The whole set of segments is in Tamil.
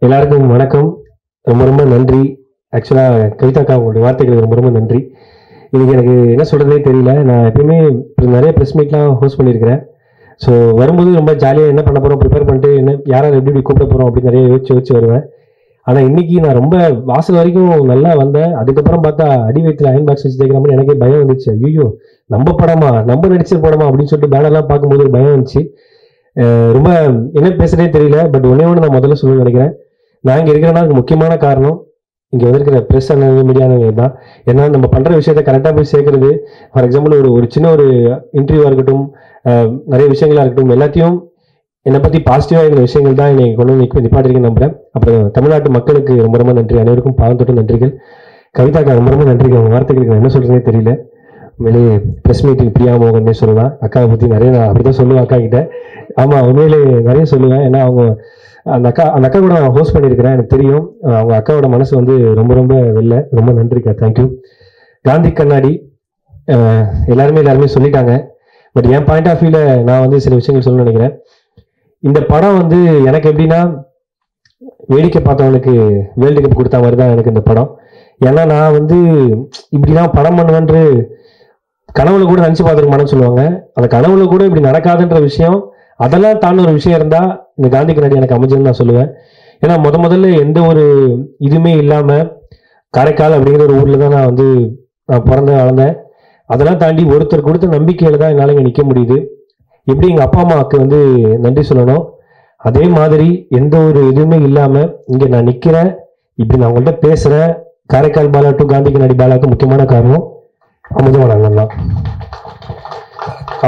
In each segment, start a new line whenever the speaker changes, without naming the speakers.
எல்லாருக்கும் வணக்கம். ரொம்ப ரொம்ப நன்றி. ஆக்சுவலாக கவிதாக்கா உங்களுடைய வார்த்தைகளுக்கு ரொம்ப ரொம்ப நன்றி. இன்னைக்கு எனக்கு என்ன சொல்கிறதே தெரியல. நான் எப்பயுமே நிறைய ப்ரெஸ் மீட்லாம் ஹோஸ்ட் பண்ணியிருக்கிறேன். ஸோ வரும்போது ரொம்ப ஜாலியாக என்ன பண்ண போகிறோம் ப்ரிப்பேர் பண்ணிட்டு என்ன யாராவது எப்படி எப்படி கூப்பிட போகிறோம் அப்படின்னு நிறைய யோசிச்சு வருவேன். ஆனால் இன்னைக்கு நான் ரொம்ப வாசல் வரைக்கும் நல்லா வந்தேன். அதுக்கப்புறம் பார்த்தா அடி வயிற்றுல அயன் பாக்ஸ் வச்சு தேய்க்கிற மாதிரி எனக்கே பயம் வந்துச்சு. ஐயோ நம்ம படமா நம்ம நடிச்ச படமா அப்படின்னு சொல்லிட்டு பேனர்லாம் பார்க்கும்போது ஒரு பயம் வந்துச்சு. ரொம்ப என்ன பேசுறதே தெரியல. பட் ஒன்னே ஒன்று நான் முதல்ல சொல்லணும்னு நினைக்கிறேன். நான் இங்கே இருக்கிறேன்னா அதுக்கு முக்கியமான காரணம் இங்கே வந்திருக்கிற ப்ரெஸ் அண்ணன் மீடியானவங்க தான். ஏன்னா நம்ம பண்ணுற விஷயத்த கரெக்டாக போய் சேர்க்கறது. ஃபார் எக்ஸாம்பிள் ஒரு சின்ன ஒரு இன்டர்வியூவாக இருக்கட்டும், நிறைய விஷயங்களாக இருக்கட்டும், எல்லாத்தையும் என்னை பற்றி பாசிட்டிவாக இருக்கிற விஷயங்கள் தான் என்னை கொண்டு வந்து நிப்பாட்டிருக்கேன்னு நம்புறேன். அப்புறம் தமிழ்நாட்டு மக்களுக்கு ரொம்ப ரொம்ப நன்றி. அனைவருக்கும் பாவம் தொட்டு நன்றிகள். கவிதாக்கா ரொம்ப ரொம்ப நன்றிகள். அவங்க வார்த்தைகளுக்கு நான் என்ன சொல்கிறதே தெரியல. உண்மையிலே ப்ரெஸ் மீட்டிங் பிரியா மோகன்னே சொல்லலாம். அக்காவை பற்றி நிறைய நான் அப்படி தான் சொல்லுவேன் அக்கா கிட்ட. ஆமாம், உண்மையிலே நிறைய சொல்லுவேன். ஏன்னா அவங்க அந்த அக்கா கூட நான் ஹோஸ்ட் பண்ணியிருக்கிறேன். எனக்கு தெரியும் அவங்க அக்காவோட மனசு வந்து ரொம்ப ரொம்ப வெளில. ரொம்ப நன்றிக்கா, தேங்க்யூ. காந்தி கண்ணாடி எல்லாருமே சொல்லிட்டாங்க. பட் என் பாயிண்ட் ஆஃப் வியூவில் நான் வந்து சில விஷயங்கள் சொல்லணும்னு நினைக்கிறேன். இந்த படம் வந்து எனக்கு எப்படின்னா வேடிக்கை பார்த்தவனுக்கு வேர்ல்டு கப் கொடுத்த மாதிரி தான் எனக்கு இந்த படம். ஏன்னா நான் வந்து இப்படிதான் படம் பண்ணுவேன்று கனவுல கூட நினச்சி பார்த்துருக்க மாட்டேன்னு சொல்லுவாங்க. அந்த கனவுல கூட இப்படி நடக்காதுன்ற விஷயம், அதெல்லாம் தாண்டி ஒரு விஷயம் இருந்தா இந்த காந்தி கண்ணாடி எனக்கு அமைஞ்சதுன்னு நான் சொல்லுவேன். ஏன்னா முதல்ல எந்த ஒரு இதுவுமே இல்லாம காரைக்கால் அப்படிங்கிற ஒரு ஊர்ல தான் நான் பிறந்த வளர்ந்தேன். அதெல்லாம் தாண்டி ஒருத்தர் கொடுத்த நம்பிக்கையில தான் என்னால் இங்கே நிற்க முடியுது. எப்படி எங்கள் அப்பா அம்மாவுக்கு வந்து நன்றி சொல்லணும், அதே மாதிரி எந்த ஒரு இதுவுமே இல்லாம இங்கே நான் நிற்கிறேன், இப்படி நான் உங்கள்கிட்ட பேசுறேன். காரைக்கால் பாலா டு காந்தி கண்ணாடி பாலாவுக்கு முக்கியமான காரணம் அமுதவாணன் அண்ணன் தான்.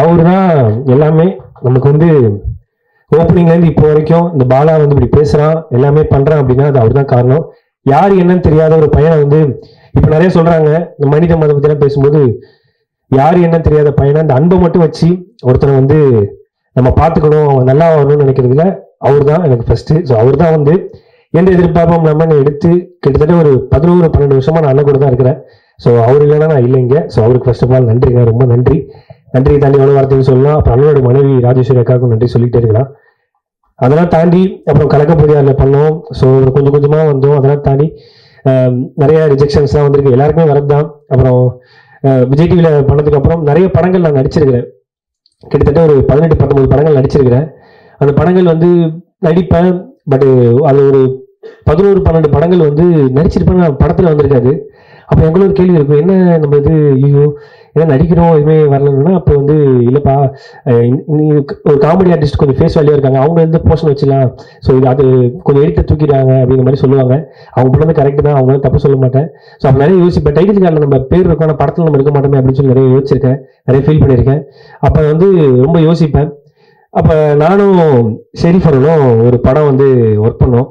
அவரு தான் எல்லாமே. நமக்கு வந்து ஓப்பனிங்லேருந்து இப்போ வரைக்கும் இந்த பாலா வந்து இப்படி பேசுறான், எல்லாமே பண்றான் அப்படின்னா அது அவர் தான் காரணம். யார் என்னன்னு தெரியாத ஒரு பையனை வந்து இப்போ நிறைய சொல்றாங்க இந்த மனித மதம் பற்றிலாம் பேசும்போது, யார் என்னன்னு தெரியாத பையனை அந்த அன்பை மட்டும் வச்சு ஒருத்தனை வந்து நம்ம பார்த்துக்கணும், அவன் நல்லா வரணும்னு நினைக்கிறதுல அவர் தான் எனக்கு ஃபர்ஸ்ட். ஸோ அவர் தான் வந்து எந்த எதிர்பார்ப்பும் இல்லாமல் எடுத்து கிட்டத்தட்ட ஒரு 11-12 வருஷமா நான் அண்ணன் கூட தான் இருக்கிறேன். ஸோ அவர் இல்லைன்னா நான் இல்லைங்க. ஸோ அவருக்கு ஃபர்ஸ்ட் ஆஃப் ஆல் நன்றிங்க, ரொம்ப நன்றி. நன்றியை தாண்டி எவ்வளோ வார்த்தைன்னு சொல்லலாம். அப்புறம் அண்ணனோட மனைவி ராஜேஸ்வரி அக்காவுக்கும் நன்றி சொல்லிட்டே இருக்கலாம். அதெல்லாம் தாண்டி அப்புறம் கலக்கப்பொடியாரில் பண்ணோம். ஸோ கொஞ்சம் கொஞ்சமாக வந்தோம். அதெல்லாம் தாண்டி நிறைய ரிஜெக்ஷன்ஸ்லாம் வந்திருக்கு, எல்லாருக்குமே வரது தான். அப்புறம் விஜய் டிவியில் பண்ணதுக்கு அப்புறம் நிறைய படங்கள் நான் நடிச்சிருக்கிறேன். கிட்டத்தட்ட ஒரு 18-19 படங்கள் நடிச்சிருக்கிறேன். அந்த படங்கள் வந்து நடிப்பேன். பட் அது ஒரு 11-12 படங்கள் வந்து நடிச்சிருப்பேன், நான் படத்தில் வந்திருக்காது. அப்போ எங்களுக்கு ஒரு கேள்வி இருக்கும், என்ன நம்ம இது ஐயோ ஏன்னா நடிக்கிறோம் எதுவுமே வரலன்னா, அப்போ வந்து இல்லைப்பா ஒரு காமெடி ஆர்டிஸ்ட் கொஞ்சம் ஃபேஸ் வேல்யூ இருக்காங்க, அவங்க வந்து போர்ஷன் வச்சுலாம், ஸோ இது அது கொஞ்சம் எடுத்து தூக்கிடுறாங்க அப்படிங்கிற மாதிரி சொல்லுவாங்க. அவங்க பண்ணது கரெக்ட் தான், அவங்க தப்பு சொல்ல மாட்டேன். ஸோ அப்போ நிறைய யோசிப்பேன், டைட்டில் கார்டில் நம்ம பேர் இருக்கோம், ஆனால் படத்தில் நம்ம இருக்க மாட்டோமே அப்படின்னு சொல்லி நிறைய யோசிச்சிருக்கேன், நிறைய ஃபீல் பண்ணியிருக்கேன். அப்போ வந்து ரொம்ப யோசிப்பேன். அப்போ நானும் ஷெரீஃப் அவர்களும் ஒரு படம் வந்து ஒர்க் பண்ணோம்.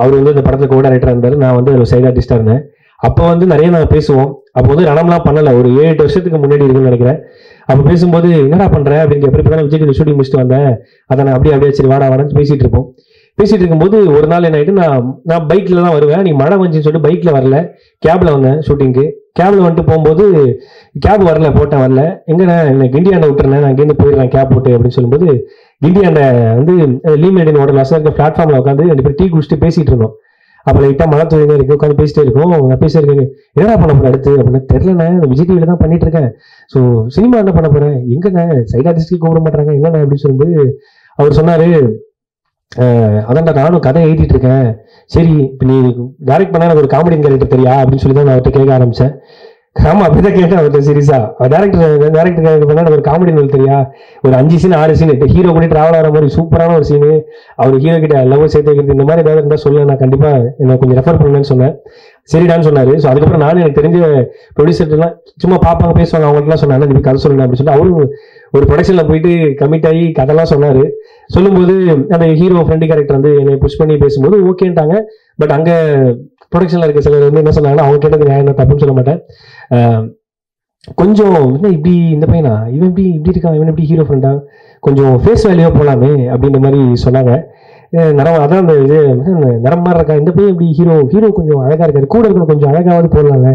அவர் வந்து இந்த படத்தில் கோ டைரக்டராக இருந்தார், நான் வந்து ஒரு சைட் ஆர்டிஸ்டாக இருந்தேன். அப்போ வந்து நிறைய நான் பேசுவோம். அப்போ வந்து ரணம்லாம் பண்ணலை, ஒரு 7-8 வருஷத்துக்கு முன்னாடி இருக்குன்னு நினைக்கிறேன். அப்போ பேசும்போது என்னடா பண்ணுற அப்படின்னு எப்படி தான் விஜய் ஷூட்டிங் முடிச்சுட்டு வந்தேன், அதை நான் அப்படியே சரி வாடான்னு பேசிட்டு இருப்போம். பேசிட்டு இருக்கும்போது ஒரு நாள் என்ன ஆகிட்டு, நான் பைக்கில் தான் வருவேன். நீ மழை வந்துச்சுன்னு சொல்லிட்டு பைக்கில் வரல, கேபில் வந்தேன் ஷூட்டிங்கு. கேபில் வந்துட்டு போகும்போது கேப் வரல, எங்கன்னா என்ன கிண்டியாண்டை விட்டுறேன், நான் இங்கேருந்து போயிடுறேன் கேப் போட்டு அப்படின்னு சொல்லும்போது, கிண்டியாண்டை வந்து லீமேடின் ஹோட்டல் வசதி இருக்க பிளாட்ஃபார்மில் உட்காந்து 2 பேர் டீ குடிச்சிட்டு பேசிட்டு இருந்தோம். அப்போ லைட்டாக மழை தூங்க இருக்கு, உட்காந்து பேசிட்டே இருக்கோம். நான் பேசியிருக்கேன், என்னடா பண்ண போறேன் அடுத்து அப்படின்னு தெரியலண்ணே, விஜய் டிவியில் தான் பண்ணிட்டு இருக்கேன். ஸோ சினிமா என்ன பண்ண போறேன், எங்கண்ணே சைட் ஆர்டிஸ்ட்க்கு கூப்பிட மாட்டாங்க என்னண்ணே அப்படின்னு சொல்லும்போது அவர் சொன்னாரு, அதான்டா நானும் கதை எழுதிட்டு இருக்கேன், சரி இப்போ நீ டைரக்ட் பண்ண எனக்கு ஒரு காமெடி கேரக்டர் தெரியா அப்படின்னு சொல்லி தான் நான் அவர்கிட்ட கேட்க ஆரம்பிச்சேன். ஆமா அப்படிதான் கேட்டேன் அவர்கிட்ட சீரியஸா, டேரக்டர் பண்ணா ஒரு காமெடி நூல் தெரியா, ஒரு 5 சீன் 6 சீன் ஹீரோ கூட டிராவல் ஆகிற மாதிரி சூப்பரான ஒரு சீனு, அவர் ஹீரோ கிட்ட லவ் சேர்த்து வைக்கிறது, இந்த மாதிரி ஏதாவது இருந்தால் சொல்ல, நான் கண்டிப்பா என்ன கொஞ்சம் ரெஃபர் பண்ணுவேன்னு சொன்னேன். சரிடான்னு சொன்னாரு. ஸோ அதுக்கப்புறம் நானும் எனக்கு தெரிஞ்ச ப்ரொடியூசர்லாம் சும்மா பார்ப்பாங்க பேசுவாங்க, அவங்கள்ட்டலாம் சொன்னாங்க நீ கதை சொல்லணும் அப்படின்னு சொல்லிட்டு அவரும் ஒரு ப்ரொடக்ஷனில் போயிட்டு கமிட் ஆகி கதைலாம் சொன்னார். சொல்லும்போது அந்த ஹீரோ ஃப்ரெண்டு கேரக்டர் வந்து என்னை புஷ் பண்ணி பேசும்போது ஓகேன்ட்டாங்க. பட் அங்கே ப்ரொடக்ஷனில் இருக்க சிலர் வந்து என்ன சொன்னாங்கன்னா, அவங்க கேட்டது நான் என்ன தப்புன்னு சொல்ல மாட்டேன், கொஞ்சம் என்ன இப்படி இந்த பையனா இவன் இப்படி இருக்கான், இவன் எப்படி ஹீரோ ஃப்ரெண்டா, கொஞ்சம் ஃபேஸ் வேல்யூவாக போகலாமே அப்படின்ற மாதிரி சொன்னாங்க. அதான் அந்த இது நிறம் மாதிரி இருக்கா இந்த பையன், இப்படி ஹீரோ கொஞ்சம் அழகாக இருக்காரு, கூட இருக்கணும் கொஞ்சம் அழகாவது போடலாம்ல,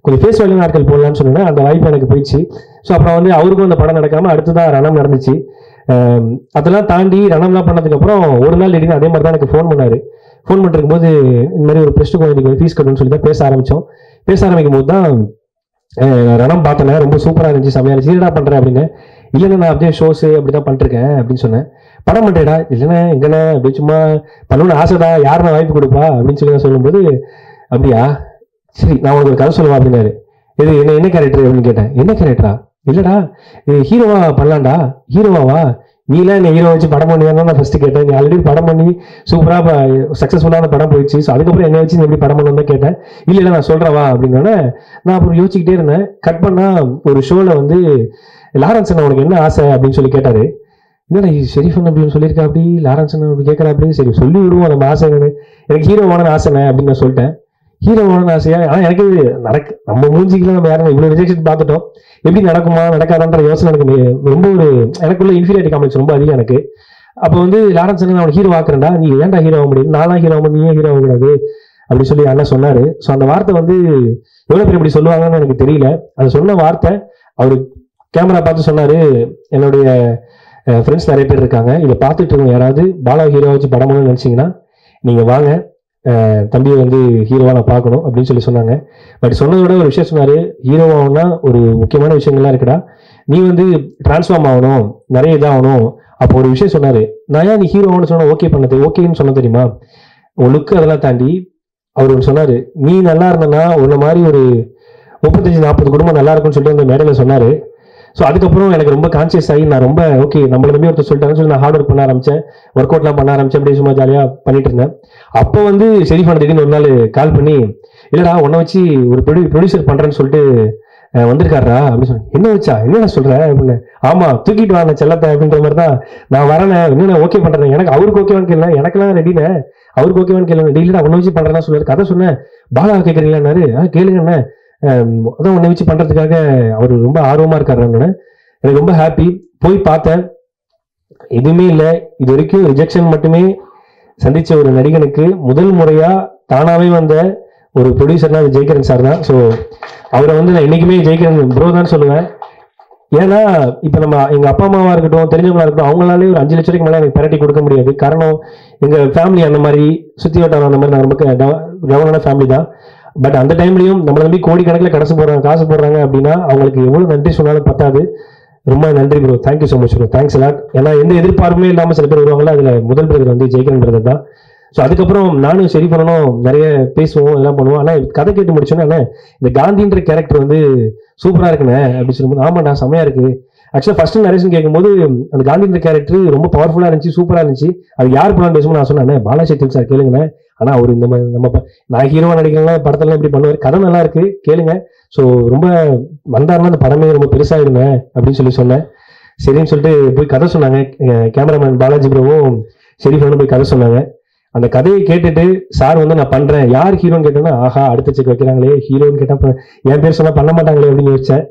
கொஞ்சம் ஃபேஸ் வேல்யூ நாட்கள் போடலான்னு சொன்னேன்னா அந்த வாய்ப்பு எனக்கு போயிடுச்சு. ஸோ அப்புறம் வந்து அவருக்கும் அந்த படம் நடக்காமல் அடுத்துதான் ரணம் நடந்துச்சு. அதெல்லாம் தாண்டி ரணம்லாம் பண்ணதுக்கப்புறம் ஒரு நாள் திடீர்னு அதே மாதிரி தான் எனக்கு ஃபோன் பண்ணாரு. ஃபோன் பண்ணிருக்கும் போது இந்த மாதிரி ஒரு ப்ளஸ் டூ குழந்தைக்கு ஃபீஸ் கட்டணும்னு சொல்லி தான் பேச ஆரம்பிக்கும் போது தான் ரணம் பார்த்தேன், ரொம்ப சூப்பராக இருந்துச்சு, செம்மையா இருந்துச்சு. என்னடா பண்ணுறேன் அப்படின்னு. இல்லைண்ணா நான் அப்படியே ஷோஸு அப்படி தான் பண்ணிருக்கேன் அப்படின்னு சொன்னேன். படம் பண்ணுறேடா. இல்லைண்ணா எங்கண்ணா அப்படி சும்மா பண்ணணும்னு ஆசைடா, யாருன்னா வாய்ப்பு கொடுப்பா அப்படின்னு சொல்லி நான் சொல்லும்போது, அப்படியா சரி நான் உங்களுக்கு ஒரு கதை சொல்லுவா அப்படின்னாரு. இது என்ன கேரக்டர் அப்படின்னு கேட்டேன். என்ன கேரக்டரா? இல்லடா இது ஹீரோவா பண்ணலாம்டா. ஹீரோவாவா? நீலாம் என்ன ஹீரோ வச்சு படம் பண்ணுவேன்னு நான் ஃபர்ஸ்ட் கேட்டேன். நீ ஆல்ரெடி படம் பண்ணி சூப்பராக சக்ஸஸ்ஃபுல்லான படம் போயிடுச்சு, ஸோ அதுக்கப்புறம் என்ன வச்சு நீ எப்படி படம் பண்ணணும் தான் கேட்டேன். இல்லை நான் சொல்கிறவா அப்படின்னோடனே நான் அப்புறம் யோசிச்சுக்கிட்டே இருந்தேன். கட் பண்ணால் ஒரு ஷோவில் வந்து லாரன்ஸ் அண்ணா உனக்கு என்ன ஆசை அப்படின்னு சொல்லி கேட்டார். என்னடா ஷெரீஃபன் அப்படின்னு சொல்லியிருக்கா, அப்படி லாரன்ஸ் அண்ணா அப்படி கேட்குறா, அப்படின்னு சரி சொல்லி விடுவோம் நம்ம ஆசை என்னன்னு. எனக்கு ஹீரோவான ஆசைண்ணே அப்படின்னு நான் சொல்லிட்டேன். ஹீரோவான ஆசையா? ஆனால் எனக்கு நம்ம மூஞ்சிக்கெல்லாம் நம்ம யாரும் இவ்வளோ ரிஜெக்ஷன் பார்த்துட்டோம், எப்படி நடக்குமா நடக்காதான்ற யோசனை எனக்கு ரொம்ப எனக்குள்ள இன்ஃபீரியாரிட்டி காம்ப்ளெக்ஸ் ரொம்ப அதிகம் எனக்கு. அப்போ வந்து லாரன்ஸ் அண்ணா அவனுக்கு ஹீரோ ஆக்குறேன்டா, நீ ஏன்டா ஹீரோ ஆக முடியும், நான்லாம் ஹீரோ ஆக நீ ஏன் ஹீரோ ஆகக்கூடாது அப்படி சொல்லி அண்ணா சொன்னாரு. ஸோ அந்த வார்த்தை வந்து எவ்வளோ பேர் இப்படி சொல்லுவாங்கன்னு எனக்கு தெரியல. அது சொன்ன வார்த்தை அவரு கேமரா பார்த்து சொன்னாரு. என்னுடைய ஃப்ரெண்ட்ஸ் நிறைய பேர் இருக்காங்க, இதை பார்த்துட்டு இருக்கோம், யாராவது பாலா ஹீரோ வச்சு படம் பண்ணணும்னு நினைச்சீங்கன்னா நீங்க வாங்க, தம்பியை வந்து ஹீரோவா நான் பார்க்கணும் அப்படின்னு சொல்லி சொன்னாங்க. பட் சொன்னதோட ஒரு விஷயம் சொன்னாரு, ஹீரோவாகனா ஒரு முக்கியமான விஷயங்கள்லாம் இருக்குடா, நீ வந்து டிரான்ஸ்ஃபார்ம் ஆகணும், நிறைய இதாகணும். அப்போ ஒரு விஷயம் சொன்னாரு. நான் ஏன் நீ ஹீரோவானு சொன்னா ஓகே பண்ணது, ஓகேன்னு சொன்ன தெரியுமா, உன் லுக்கு அதெல்லாம் தாண்டி அவர் ஒன்று சொன்னாரு, நீ நல்லா இருந்தனா உன்ன மாதிரி ஒரு 35-40 குடும்பம் நல்லா இருக்கும்னு சொல்லிட்டு அந்த மேடையில சொன்னாரு. ஸோ அதுக்கப்புறம் எனக்கு ரொம்ப கான்சியஸ் ஆகி நான் ரொம்ப ஓகே நம்மள நம்பி ஒருத்தர் சொல்லிட்டாங்கன்னு சொல்லி நான் ஹார்ட் ஒர்க் பண்ண ஆரம்பிச்சேன், ஒர்க் அவுட்லாம் பண்ண ஆரம்பிச்சேன், அப்படியே சும்மா ஜாலியாக பண்ணிட்டு இருந்தேன். அப்போ வந்து ஷெரீஃப் திடீர்னு ஒரு நாள் கால் பண்ணி, இல்லடா உன்னை வச்சு ஒரு ப்ரொடியூசர் பண்றேன்னு சொல்லிட்டு வந்திருக்காரா அப்படின்னு சொல்லி. என்ன வச்சா, என்ன சொல்ற அப்படின்னு. ஆமா தூக்கிட்டு வாங்க செல்லத்தை அப்படின்ற மாதிரி தான் நான் வரேன், இன்னும் ஓகே பண்றேன், எனக்கு அவருக்கு ஓகேவான்னு கேட்கல, எனக்கெல்லாம் ரெடினே, அவருக்கு ஓகேவான்னு கேள்வி டெய்லிடா உன்னை வச்சு பண்றேன்னா சொல்லுவாரு. கதை சொன்னேன், பாலா கேட்கறீங்களான்னாரு. கேளுங்க என்ன, அதான் உன்னை வச்சு பண்றதுக்காக அவர் ரொம்ப ஆர்வமா இருக்காரு. எனக்கு ரொம்ப ஹாப்பி. போய் பார்த்தேன், எதுவுமே இல்லை. இது வரைக்கும் ரிஜெக்ஷன் மட்டுமே சந்திச்ச ஒரு நடிகனுக்கு முதல் முறையா தானாவே வந்த ஒரு ப்ரொடியூசர்னா அது ஜெய்கிரன் சார் தான். ஸோ அவரை வந்து நான் என்னைக்குமே ஜெய்கிரன் ப்ரோ தான் சொல்லுவேன். ஏன்னா இப்ப நம்ம எங்க அப்பா அம்மாவா இருக்கட்டும், தெரிஞ்சவங்களா இருக்கட்டும், அவங்களாலே ஒரு 5 லட்சம் ரூபாய்க்கு மேலே எனக்கு பெரட்டி கொடுக்க முடியாது. காரணம் எங்க ஃபேமிலி அந்த மாதிரி, சுத்தி வட்டாரம் அந்த மாதிரி, நான் ரொம்ப டவுனான ஃபேமிலி தான். பட் அந்த டைம்லயும் நம்மளை நம்பி கோடிக்கணக்கில் காசு போடுறாங்க அப்படின்னா அவங்களுக்கு எவ்வளவு நன்றி சொன்னாலும் பத்தாது. ரொம்ப நன்றி bro, thank you so much bro, thanks lot. ஏன்னா எந்த எதிர்பார்ப்புமே இல்லாமல் சில பேர் வருவாங்களா, அதுல முதல் பிரதர் வந்து ஜெய்கிரன் பிரதர் தான். ஸோ அதுக்கப்புறம் நானும் சரி பண்ணணும், நிறைய பேசுவோம், எல்லாம் பண்ணுவோம். ஆனால் கதை கேட்டு முடிச்சோன்னே இந்த காந்தின்ற கேரக்டர் வந்து சூப்பரா இருக்குண்ணே அப்படின்னு சொல்லும்போது, ஆமாண்டா செம்மையா இருக்கு. ஆக்சுவலாக ஃபர்ஸ்ட் நரேஷன் கேட்கும்போது அந்த காந்தின்ற கேரக்டர் ரொம்ப பவர்ஃபுல்லா இருந்துச்சு, சூப்பரா இருந்துச்சு. அது யார் பண்ணலாம் பேசும்போது நான் சொன்னேன், பாலாசக்தி சார் கேளுங்கண்ணே. ஆனா அவர் இந்த மாதிரி நம்ம நான் ஹீரோவா நடிக்கிறேன் படத்துல இப்படி பண்ணுவார், கதை நல்லா இருக்கு கேளுங்க. ஸோ ரொம்ப வந்தாருன்னா அந்த படமே ரொம்ப பெருசாயிடுங்க அப்படின்னு சொல்லி சொன்னேன். சரின்னு சொல்லிட்டு போய் கதை சொன்னாங்க. கேமராமேன் பாலாஜி ப்ரோவும் ஷெரீஃப் போய் கதை சொன்னாங்க. அந்த கதையை கேட்டுட்டு சார் வந்து நான் பண்றேன், யார் ஹீரோன்னு கேட்டோன்னா, ஆஹா அடுத்த செக் வைக்கிறாங்களே, ஹீரோன்னு கேட்டா என் பேர் சொன்னா பண்ண மாட்டாங்களே அப்படின்னு யோசிச்சேன்.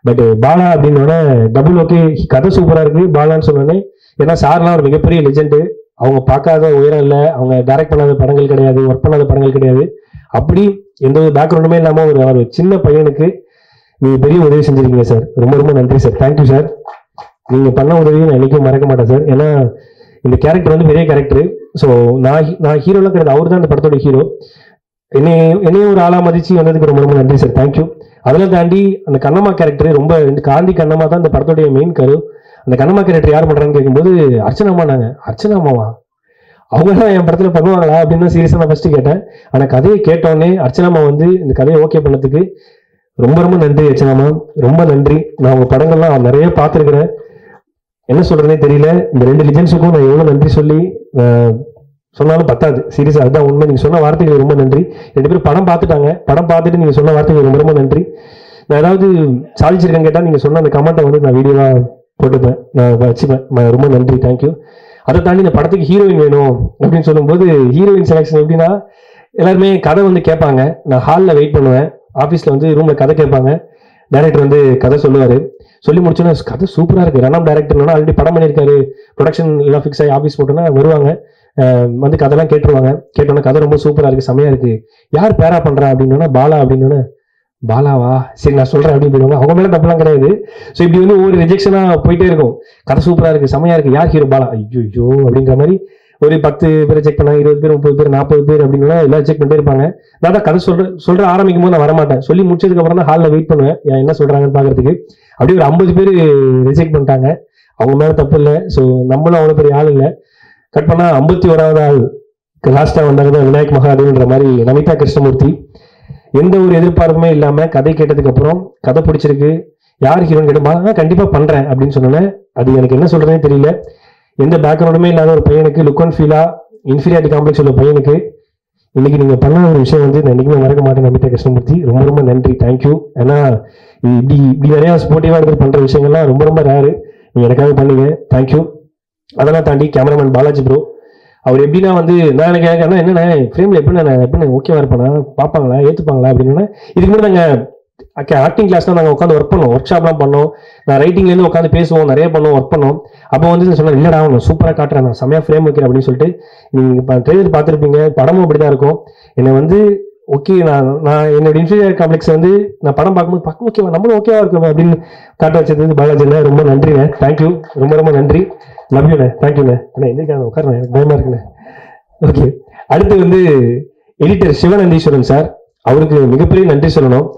பட் பாலா அப்படின்னோட டபுள் ஓகே, கதை சூப்பரா இருக்கு பாலான்னு சொன்னோன்னே. ஏன்னா சார்லாம் ஒரு மிகப்பெரிய லெஜெண்டு, அவங்க பார்க்காத உயரம் இல்லை, அவங்க டைரக்ட் பண்ணாத படங்கள் கிடையாது, ஒர்க் பண்ணாத படங்கள் கிடையாது. அப்படி எந்த ஒரு பேக்ரவுண்டுமே இல்லாம ஒரு சின்ன பையனுக்கு நீங்க பெரிய உதவி செஞ்சிருக்கீங்க சார், ரொம்ப ரொம்ப நன்றி சார், தேங்க்யூ சார். நீங்க பண்ண உதவியை நான் என்னைக்கும் மறக்க மாட்டேன் சார். ஏன்னா இந்த கேரக்டர் வந்து பெரிய கேரக்டர். ஸோ நான் ஹீரோலாம் கிடையாது, அவர் தான் இந்த படத்தோட ஹீரோ. என்னையும் ஒரு ஆளா மதிச்சு வந்ததுக்கு ரொம்ப ரொம்ப நன்றி சார், தேங்க்யூ. அதெல்லாம் தாண்டி அந்த கண்ணம்மா கேரக்டர் ரொம்ப, காந்தி கண்ணம்மா தான் இந்த படத்தோடைய மெயின் கரு. அந்த கண்ணம்மா கேரக்டர் யார் பண்றாங்கன்னு கேட்கும்போது அர்ச்சனாமா. அர்ச்சனாமாவா, அவங்க தான் என் படத்துல பண்ணுவாங்களா அப்படின்னு தான் சீரியஸா நான் ஃபர்ஸ்ட் கேட்டேன். ஆனா கதையை கேட்டோடனே அர்ச்சனாமா வந்து இந்த கதையை ஓகே பண்ணதுக்கு ரொம்ப ரொம்ப நன்றி அர்ச்சனாமா, ரொம்ப நன்றி. நான் உங்க படங்கள்லாம் நிறைய பார்த்துருக்கிறேன், என்ன சொல்றதுனே தெரியல. இந்த 2 லிஜெண்ட்ஸுக்கும் நான் எவ்வளவு நன்றி சொல்லி சொன்னாலும் பத்தாது, சீரியஸா அதுதான் உண்மை. நீங்க சொன்ன வார்த்தைகள் ரொம்ப நன்றி. 2 பேரும் படம் பார்த்துட்டாங்க, படம் பார்த்துட்டு நீங்க சொன்ன வார்த்தைகள் ரொம்ப ரொம்ப நன்றி. நான் ஏதாவது சாதிச்சிருக்கேன்னு கேட்டா நீங்க சொன்ன அந்த கமெண்ட்டை வந்து நான் வீடியோவா போட்டுப்பேன், நான் வச்சுப்பேன். ரொம்ப நன்றி, தேங்க்யூ. அதை தாண்டி இந்த படத்துக்கு ஹீரோயின் வேணும் அப்படின்னு சொல்லும்போது, ஹீரோயின் செலெக்ஷன் எப்படின்னா, எல்லாருமே கதை வந்து கேட்பாங்க, நான் ஹாலில் வெயிட் பண்ணுவேன், ஆஃபீஸில் வந்து ரூமில் கதை கேட்பாங்க, டைரக்டர் வந்து கதை சொல்லுவார். சொல்லி முடிச்சோன்னா கதை சூப்பராக இருக்குது, ரன் டைரக்டர்னா ஆல்ரெடி படம் பண்ணியிருக்காரு, ப்ரொடக்ஷன் எல்லாம் ஃபிக்ஸ் ஆகி ஆஃபீஸ் போட்டோன்னா வருவாங்க, வந்து கதைலாம் கேட்டுருவாங்க. கேட்டோன்னா கதை ரொம்ப சூப்பராக இருக்குது, செமையாக இருக்குது, யார் பேரா பண்ணுறா அப்படின்னா பாலா அப்படின்னா, பாலாவா சரி நான் சொல்றேன் அப்படின்னு போயிடுவாங்க. அவங்க மேல தப்புலாம் கிடையாது. ஸோ இப்படி வந்து ஒவ்வொரு ரிஜெக்ஷனா போயிட்டே இருக்கும். கதை சூப்பரா இருக்கு, செமையா இருக்கு, யார் ஹீரோ, பாலா, ஐயோ அப்படின்ற மாதிரி ஒரு 10 பேரை செக் பண்ணாங்க, 20 பேர், 30 பேர், 40 பேர் அப்படின்னு எல்லாம் செக் பண்ணிட்டே இருப்பாங்க. நான் தான் கதை சொல்ற ஆரம்பிக்கும் போது நான் வரமாட்டேன். சொல்லி முடிச்சதுக்கு அப்புறம் தான் ஹாலில் வெயிட் பண்ணுவேன் என்ன சொல்றாங்கன்னு பாக்குறதுக்கு. அப்படியே ஒரு 50 பேர் ரிஜெக்ட் பண்ணிட்டாங்க. அவங்க மேல தப்பு இல்லை. ஸோ நம்மளும் அவ்வளோ பெரிய ஆள் இல்லை. கட் பண்ணா 51வது ஆள் லாஸ்டா வந்தாங்க விநாயக் மகாதேவன்ற மாதிரி நமிதா கிருஷ்ணமூர்த்தி. எந்த ஒரு எதிர்பார்ப்புமே இல்லாம கதை கேட்டதுக்கு அப்புறம் கதை பிடிச்சிருக்கு, யார் ஹீரோன்னு கேட்டு கண்டிப்பா பண்றேன் அப்படின்னு சொன்னேன். அது எனக்கு என்ன சொல்றதுன்னு தெரியல. எந்த பேக்ரவுண்டுமே இல்லாத ஒரு பையனுக்கு லுக் அண்ட் ஃபீலா இன்ஃபீரியாரிட்டி காம்ப்ளெக்ஸ் உள்ள பையனுக்கு இன்னைக்கு நீங்க பண்ண ஒரு விஷயம் வந்து நான் என்னைக்குமே மறக்க மாட்டேன். நமிதா கிருஷ்ணமூர்த்தி ரொம்ப ரொம்ப நன்றி, தேங்க்யூ. ஏன்னா இப்படி நிறைய ஸ்போர்ட்டிவா எடுத்து பண்ற விஷயங்கள்லாம் ரொம்ப ரொம்ப ரேரு. நீங்க எனக்காக பண்ணீங்க, தேங்க்யூ. அதெல்லாம் தாண்டி கேமராமேன் பாலாஜி ப்ரோ, அவர் எப்படின்னா வந்து நான் எனக்கு என்னென்ன ஃப்ரேம்ல எப்படி ஓகேவா இருப்பானா, பார்ப்பாங்களா, ஏற்றுப்பாங்களா அப்படின்னு. இதுக்கு முன்னாடி நாங்கள் ஆக்டிங் கிளாஸ்லாம் நாங்கள் உட்காந்து ஒர்க் பண்ணோம், ஒர்க் ஷாப்லாம் பண்ணோம். நான் ரைட்டிங்லேருந்து உட்காந்து பேசுவோம், நிறைய பண்ணுவோம், ஒர்க் பண்ணோம். அப்போ வந்து சொன்னேன், இல்லைடா நான் சூப்பராக காட்டுறேன், நான் செம்மையாக ஃப்ரேம் வைக்கிறேன் அப்படின்னு சொல்லிட்டு. நீங்கள் ட்ரெய்லர் பார்த்துருப்பீங்க, படமும் அப்படி தான் இருக்கும். என்னை வந்து ஓகே நான் என்னோட இன்ஃபீரியர் காம்ப்ளெக்ஸ் வந்து நான் படம் பார்க்கும்போது ஓகேவா நம்மளும் ஓகேவா இருக்கும் அப்படின்னு காட்ட வச்சது பாலாஜிண்ணே. ரொம்ப நன்றிண்ணே, தேங்க்யூ, ரொம்ப ரொம்ப நன்றி. லவ் யூண்ணே, தேங்க்யூண்ணே. அண்ணா எந்திரிக்கான உட்காருண்ணே, பயமா இருக்குண்ணே. ஓகே, அடுத்து வந்து எடிட்டர் சிவநந்தீஸ்வரன் சார், அவருக்கு மிகப்பெரிய நன்றி சொல்லணும்.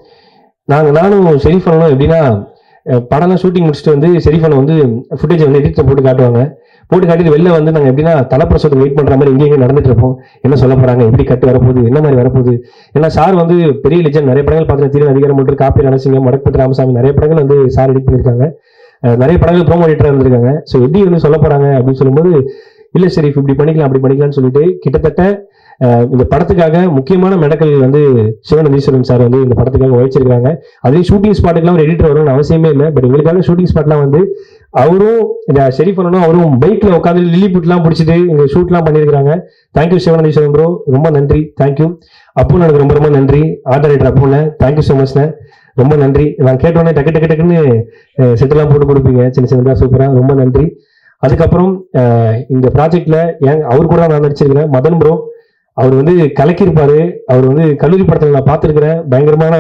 நானும் ஷெரீஃப் பண்ணணும் எப்படின்னா, படம்லாம் ஷூட்டிங் முடிச்சுட்டு வந்து ஷெரீஃப் வந்து ஃபுட்டேஜ் வந்து எடிட்டர் போட்டு காட்டுவாங்க. போட்டு காட்டிட்டு வெளில வந்து நாங்கள் எப்படின்னா தலைப்பிரசவத்துக்கு வெயிட் பண்ணுற மாதிரி இங்கே நடந்துட்டு இருப்போம். என்ன சொல்ல போறாங்க, எப்படி கட்டு வரப்போகுது, என்ன மாதிரி வரப்போகுது. ஏன்னா சார் வந்து பெரிய லெஜண்ட், நிறைய படங்கள் பார்த்துட்டு தீரன் அதிகாரம் மட்டும் காப்பி ரணசிங்கம், மடக்பட்டு ராமசாமி, நிறைய படங்கள் வந்து சார் எடிட் பண்ணியிருக்காங்க. நிறைய படங்கள் ப்ரோமோ எடிட்டராக இருந்திருக்காங்க. ஸோ எப்படி வந்து சொல்ல போறாங்க அப்படின்னு சொல்லும்போது, இல்லை ஷெரீஃப் இப்படி பண்ணிக்கலாம் அப்படி பண்ணிக்கலாம்னு சொல்லிட்டு கிட்டத்தட்ட இந்த படத்துக்காக முக்கியமான மெடக்கல் வந்து சிவநந்தீஸ்வரன் சார் வந்து இந்த படத்துக்காக உழைச்சிருக்காங்க. அதே ஷூட்டிங் ஸ்பாட்டுக்குலாம் ஒரு எடிட்டர் வரணும்னு அவசியமே இல்லை. பட் எங்களுக்காக ஷூட்டிங் ஸ்பாட்லாம் வந்து அவரும் ஷெரீஃப் பண்ணணும், அவரும் பைக்ல உட்காந்து லில்லிபுட்லாம் பிடிச்சிட்டு இங்க ஷூட்லாம் பண்ணியிருக்காங்க. தேங்க்யூ சிவநந்தீஸ்வரன் ப்ரோ, ரொம்ப நன்றி, தேங்க்யூ. அப்போ எனக்கு ரொம்ப ரொம்ப நன்றி. ஆர்ட் டைரக்டர் அப்போண்ணே, தேங்க்யூ ஸோ மச்ண்ணே, ரொம்ப நன்றி. நான் கேட்டோடனே டக்குன்னு செட்டெல்லாம் போட்டு கொடுப்பீங்க, சின்ன சின்னதாக சூப்பரா, ரொம்ப நன்றி. அதுக்கப்புறம் இந்த ப்ராஜெக்ட்ல அவர் கூட நான் நடிச்சிருக்கிறேன், மதன் ப்ரோ. அவர் வந்து கலக்கியிருப்பாரு. அவர் வந்து கல்லூரி படத்துல நான் பார்த்துருக்கிறேன், பயங்கரமான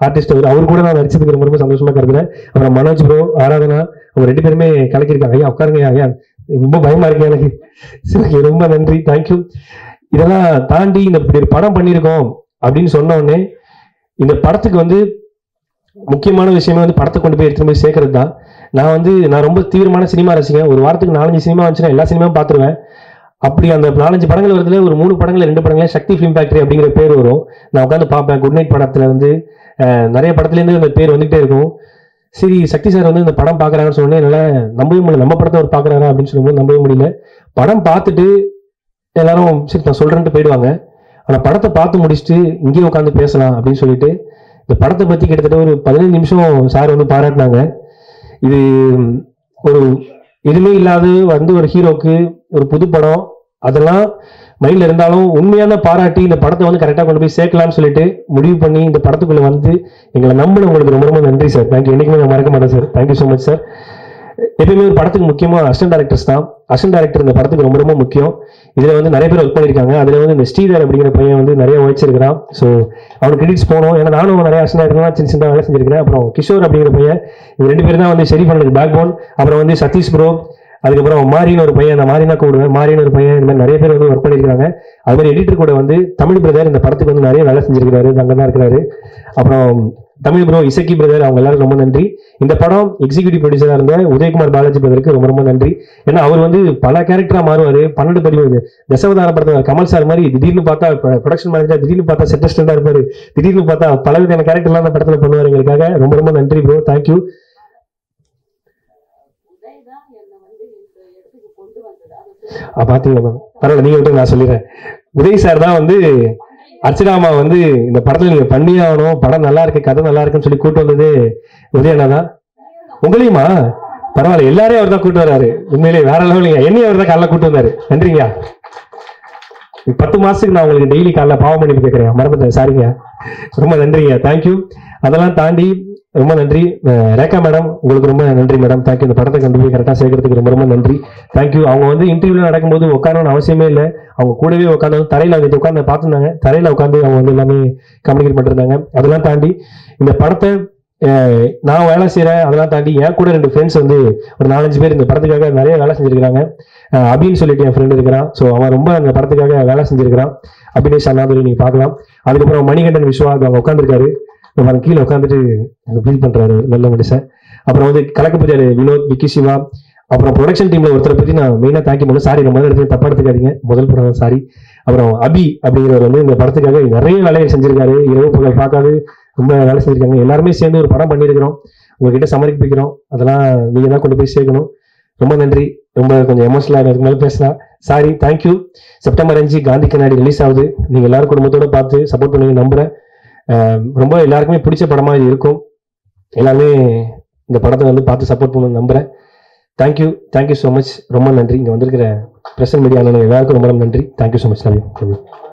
ஆர்டிஸ்ட். அவர் கூட நான் நடிச்சதுக்கு ரொம்ப ரொம்ப சந்தோஷமா கருதுறேன். அப்புறம் மனோஜ் ப்ரோ, ஆராதனா, அவங்க 2 பேருமே கலக்கியிருக்காங்க. ஐயா உட்காருங்க ஐயா, ரொம்ப பயமா இருக்கு எனக்கு. சரி, ரொம்ப நன்றி, தேங்க்யூ. இதெல்லாம் தாண்டி இந்த படம் பண்ணியிருக்கோம் அப்படின்னு சொன்ன உடனே இந்த படத்துக்கு வந்து முக்கியமான விஷயமே வந்து படத்தை கொண்டு போய் எடுத்துட்டு போய் சேர்க்கறது தான். நான் ரொம்ப தீவிரமான சினிமா ரசிகன். ஒரு வாரத்துக்கு 4-5 சினிமா வந்துச்சுன்னா எல்லா சினிமாவும் பார்த்துருவேன். அப்படி அந்த 4-5 படங்கள் வருதுல ஒரு 3 படங்கள் 2 படங்களே சக்தி ஃபிலிம் ஃபேக்டரி அப்படிங்கிற பேர் வரும். நான் உட்காந்து பார்ப்பேன். குட் நைட் படத்துல வந்து நிறைய படத்துலேருந்து அந்த பேர் வந்துகிட்டே இருக்கும். சரி, சக்தி சார் வந்து இந்த படம் பார்க்குறாங்கன்னு சொன்னேன், என்னால் நம்பவே முடியல. நம்ம படத்தை அவர் பார்க்குறாரா அப்படின்னு சொல்லும்போது நம்பவே முடியல. படம் பார்த்துட்டு எல்லாரும் சரி நான் சொல்றேன்ட்டு போயிடுவாங்க. ஆனால் படத்தை பார்த்து முடிச்சுட்டு இங்கேயே உட்காந்து பேசலாம் அப்படின்னு சொல்லிட்டு இந்த படத்தை பற்றி கிட்டத்தட்ட ஒரு 15 நிமிஷம் சார் வந்து பாராட்டினாங்க. இது ஒரு எதுவுமே இல்லாத வந்து ஒரு ஹீரோக்கு ஒரு புது படம், அதெல்லாம் மைண்ட்ல இருந்தாலும் உண்மையான பாராட்டி இந்த படத்தை வந்து கரெக்டாக கொண்டு போய் சேர்க்கலாம்னு சொல்லிட்டு முடிவு பண்ணி இந்த படத்துக்குள்ள வந்து எங்களை நம்பின உங்களுக்கு ரொம்ப ரொம்ப நன்றி சார். தேங்க்யூ, என்னைக்குமே நான் மறக்க மாட்டேன் sir. Thank you so much sir. எப்பயுமே ஒரு படத்துக்கு முக்கியமா அசிஸ்டன்ட் டைரக்டர்ஸ் தான். அசிஸ்டன்ட் டைரக்டர் இந்த படத்துக்கு ரொம்ப ரொம்ப முக்கியம். இதுல வந்து நிறைய பேர் ஒர்க் பண்ணியிருக்காங்க. அதுல வந்து இந்த ஸ்ரீதர் அப்படிங்கிற பையன் வந்து நிறைய உழைச்சிருக்கிறான். ஸோ அவனுக்கு கிரெடிட்ஸ் போகணும். ஏன்னா நானும் நிறைய அசிஸ்டன்ட் டைரக்டர்லாம் சின்ன சின்ன வேலை செஞ்சிருக்கிறேன். அப்புறம் கிஷோர் அப்படிங்கிற பையன், இவங்க 2 பேர் தான் வந்து ஷெரீஃப் பண்ணதுக்கு பேக் போன். அப்புறம் வந்து சதீஷ் ப்ரோ, அதுக்கப்புறம் மாரின்னு ஒரு பையன், நான் மாரினா கூடுவேன், மாரின்னு ஒரு பையன், இந்த மாதிரி நிறைய பேர் வந்து ஒர்க் பண்ணியிருக்காங்க. அது மாதிரி எடிட்டர் கூட வந்து தமிழ் பிரதர் இந்த படத்துக்கு வந்து நிறைய வேலை செஞ்சிருக்கிறாரு, அங்கே தான் இருக்கிறாரு. அப்புறம் தமிழ் ப்ரோ, இசக்கி பிரதர், அவங்க எல்லாரும் ரொம்ப நன்றி. இந்த படம் எக்ஸிக்யூட்டிவ் ப்ரொடியூசராக இருந்த உதயகுமார் பாலாஜி பிரதருக்கு ரொம்ப ரொம்ப நன்றி. ஏன்னா அவர் வந்து பல கேரக்டரா மாறுவாரு. 12 படி தசவதார படத்தில் கமல் சார் மாதிரி திடீர்னு பார்த்தா ப்ரொடக்ஷன் மேனேஜர், திடீர்னு பார்த்தா செட்டஸ்டா இருப்பாரு, திடீர்னு பார்த்தா பலவிதமான கேரக்டர்லாம் அந்த படத்தில் பண்ணுவார். எங்களுக்காக ரொம்ப ரொம்ப நன்றி ப்ரோ, தேங்க்யூ. பாத்தீங்களா, பரவாயில்ல, நீங்க விட்டு நான் சொல்லிடுறேன். உதய் சார் தான் வந்து அர்ச்சனாமா வந்து இந்த படத்துல நீங்க பண்ணியே ஆகணும், படம் நல்லா இருக்கு, கதை நல்லா இருக்குன்னு சொல்லி கூட்டு வந்தது உதயண்ணா தான். உங்களையுமா? பரவாயில்ல, எல்லாரையும் அவர் தான் கூட்டு வர்றாரு. உண்மையிலேயே வேற லெவலுங்க. என்னையும் அவர் தான் காலைல கூட்டு வந்தாரு. நன்றிங்க. 10 மாசத்துக்கு நான் உங்களுக்கு டெய்லி காலைல பாவம் பண்ணி கேட்கிறேன், மறந்துட்டேன், சாரிங்க. ரொம்ப நன்றிங்க, தேங்க்யூ. அதெல்லாம் தாண்டி ரொம்ப நன்றி ரேகா மேடம், உங்களுக்கு ரொம்ப நன்றி மேடம், தேங்க்யூ. இந்த படத்தை கொண்டு போய் கரெக்டாக சேர்க்கறதுக்கு ரொம்ப ரொம்ப நன்றி, தேங்க்யூ. அவங்க வந்து இன்டர்வியூல நடக்கும்போது உட்காரணும்னு அவசியமே இல்லை, அவங்க கூடவே உட்காந்து தரையில் வந்து உட்காந்து பார்த்துருந்தாங்க. தரையில் உட்காந்து அவங்க வந்து எல்லாமே கம்யூனிகேட் பண்ணிருந்தாங்க. அதெல்லாம் தாண்டி இந்த படத்தை நான் வேலை செய்கிறேன், அதெல்லாம் தாண்டி என் கூட 2 ஃப்ரெண்ட்ஸ் வந்து ஒரு 4-5 பேர் இந்த படத்துக்காக நிறைய வேலை செஞ்சுருக்காங்க. அபின்னு சொல்லிட்டு என் ஃப்ரெண்ட் இருக்கிறான். ஸோ அவன் ரொம்ப அந்த படத்துக்காக வேலை செஞ்சிருக்கிறான். அபினேஷ் அண்ணாதுரை நீங்கள் பார்க்கலாம். அதுக்கப்புறம் மணிகண்டன் விஸ்வா அவங்க உட்காந்துருக்காரு. அவன் கீழே உட்காந்துட்டு ஃபீல் பண்ணுறாரு, நல்ல மனுஷன். அப்புறம் வந்து கலக்கப்பூஜாரு வினோத், விக்கி சிவா, அப்புறம் ப்ரொடக்ஷன் டீம்ல ஒருத்தரை பற்றி நான் மெயினாக தேங்க்யூ பண்ணேன். சாரி, நான் முதல் இடத்துல தப்பா எடுத்துக்காதீங்க, முதல் படம் சாரி. அப்புறம் அபி அப்படிங்கிறவர் வந்து இந்த படத்துக்காக நிறைய வேலையை செஞ்சிருக்காரு. இரவு பகல் பார்க்காது ரொம்ப வேலை செஞ்சிருக்காங்க. எல்லாருமே சேர்ந்து ஒரு படம் பண்ணியிருக்கிறோம். உங்ககிட்ட சமர்ப்பிக்கிறோம். அதெல்லாம் நீங்க தான் கொண்டு போய் சேர்க்கணும். ரொம்ப நன்றி. ரொம்ப கொஞ்சம் எமோஷனலாக அதுக்கு மேலே பேசலாம். Sorry, thank you. செப்டம்பர் 5 காந்தி கண்ணாடி ரிலீஸ் ஆகுது. நீங்க எல்லாரும் குடும்பத்தோட பார்த்து சப்போர்ட் பண்ணுங்க நம்புறேன். ரொம்ப எல்லாருக்குமே பிடிச்ச படமா இது இருக்கும். எல்லாருமே இந்த படத்தை வந்து பார்த்து சப்போர்ட் பண்ணணும்னு நம்புறேன். Thank you so much. ரொம்ப நன்றி. இங்கே வந்திருக்கிற பிரசன்ட் மீடியா எல்லாருக்கும் ரொம்ப நன்றி. Thank you so much.